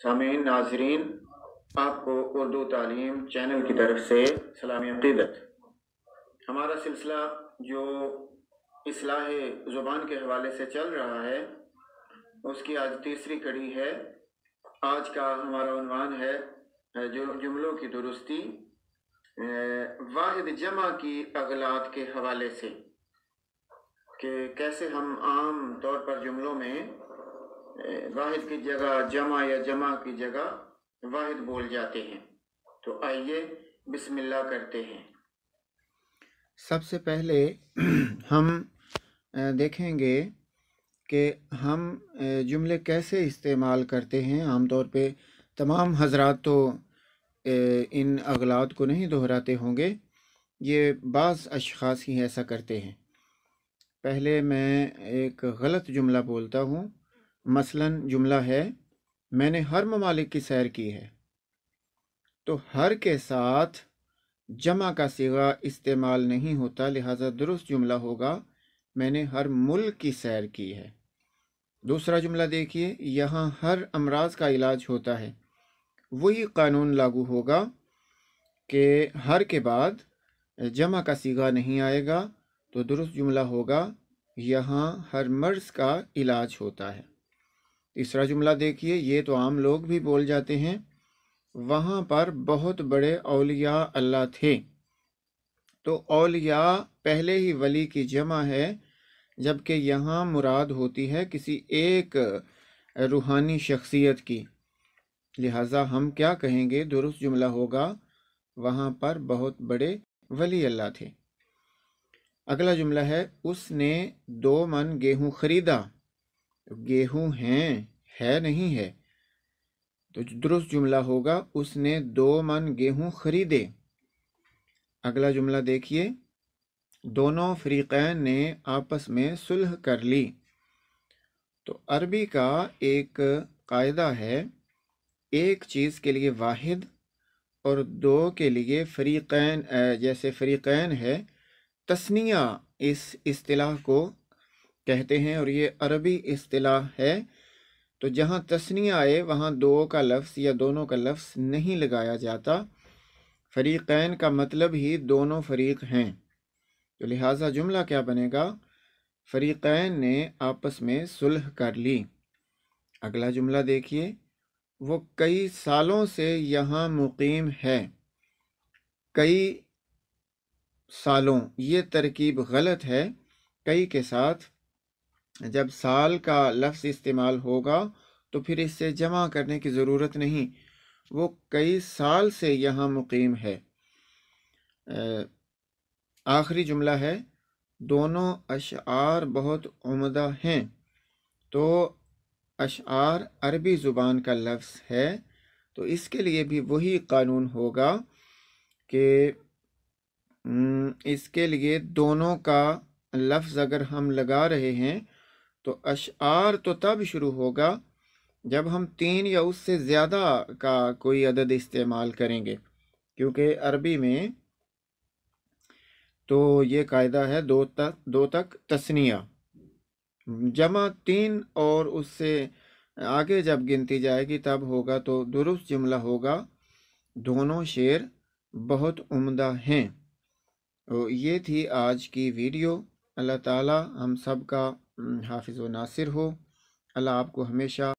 सामीन नाजरीन, आपको उर्दू तालीम चैनल की तरफ से सलामी अक़ीदत। हमारा सिलसिला जो इस्लाह ज़ुबान के हवाले से चल रहा है उसकी आज तीसरी कड़ी है। आज का हमारा उन्वान है जो जुमलों की दुरुस्ती वाहिद जमा की अगलात के हवाले से, कि कैसे हम आम तौर पर जुमलों में वाहिद की जगह जमा या जमा की जगह वाहिद बोल जाते हैं। तो आइए बिस्मिल्लाह करते हैं। सबसे पहले हम देखेंगे कि हम जुमले कैसे इस्तेमाल करते हैं। आमतौर पे तमाम हजरात तो इन अगलात को नहीं दोहराते होंगे, ये बाज़ अशख़ास ही ऐसा करते हैं। पहले मैं एक गलत जुमला बोलता हूँ। मसलन जुमला है, मैंने हर ममालिक की सैर की है। तो हर के साथ जमा का सिगा इस्तेमाल नहीं होता, लिहाजा दुरुस्त जुमला होगा मैंने हर मुल्क की सैर की है। दूसरा जुमला देखिए, यहाँ हर अमराज का इलाज होता है। वही कानून लागू होगा कि हर के बाद जमा का सिगा नहीं आएगा, तो दुरुस्त जुमला होगा यहाँ हर मर्ज़ का इलाज होता है। तीसरा जुमला देखिए, ये तो आम लोग भी बोल जाते हैं, वहाँ पर बहुत बड़े औलिया अल्लाह थे। तो औलिया पहले ही वली की जमा है, जबकि यहाँ मुराद होती है किसी एक रूहानी शख्सियत की। लिहाजा हम क्या कहेंगे, दुरुस्त जुमला होगा वहाँ पर बहुत बड़े वली अल्लाह थे। अगला जुमला है, उसने 2 मन गेहूँ खरीदा। गेहूँ है नहीं है, तो दुरुस्त जुमला होगा उसने 2 मन गेहूँ खरीदे। अगला जुमला देखिए, दोनों फरीकैन ने आपस में सुलह कर ली। तो अरबी का एक कायदा है, एक चीज़ के लिए वाहिद और 2 के लिए फरीकैन। जैसे फरीकैन है, तस्निया इस इस्तिलाह को कहते हैं और ये अरबी इस्तिलाह है। तो जहाँ तस्निया आए वहाँ 2 का लफ्ज़ या दोनों का लफ्ज़ नहीं लगाया जाता। फरीकैन का मतलब ही दोनों फरीक हैं, तो लिहाजा जुमला क्या बनेगा, फरीकैन ने आपस में सुलह कर ली। अगला जुमला देखिए, वो कई सालों से यहाँ मुकीम है। कई सालों, ये तरकीब गलत है। कई के साथ जब साल का लफ्ज़ इस्तेमाल होगा तो फिर इससे जमा करने की ज़रूरत नहीं। वो कई साल से यहाँ मुकीम है। आखिरी जुमला है, दोनों अशआर बहुत उम्दा हैं। तो अशआर अरबी ज़ुबान का लफ्ज़ है, तो इसके लिए भी वही कानून होगा कि इसके लिए दोनों का लफ्ज़ अगर हम लगा रहे हैं तो अशआर तो तब शुरू होगा जब हम 3 या उससे ज़्यादा का कोई अदद इस्तेमाल करेंगे, क्योंकि अरबी में तो ये कायदा है 2 तक तस्निया। जमा 3 और उससे आगे जब गिनती जाएगी तब होगा, तो दुरुस्त जुमला होगा दोनों शेर बहुत उम्दा हैं। तो ये थी आज की वीडियो। अल्लाह ताला हम सब का हाफिज़ व नासिर हो। अल्लाह आपको हमेशा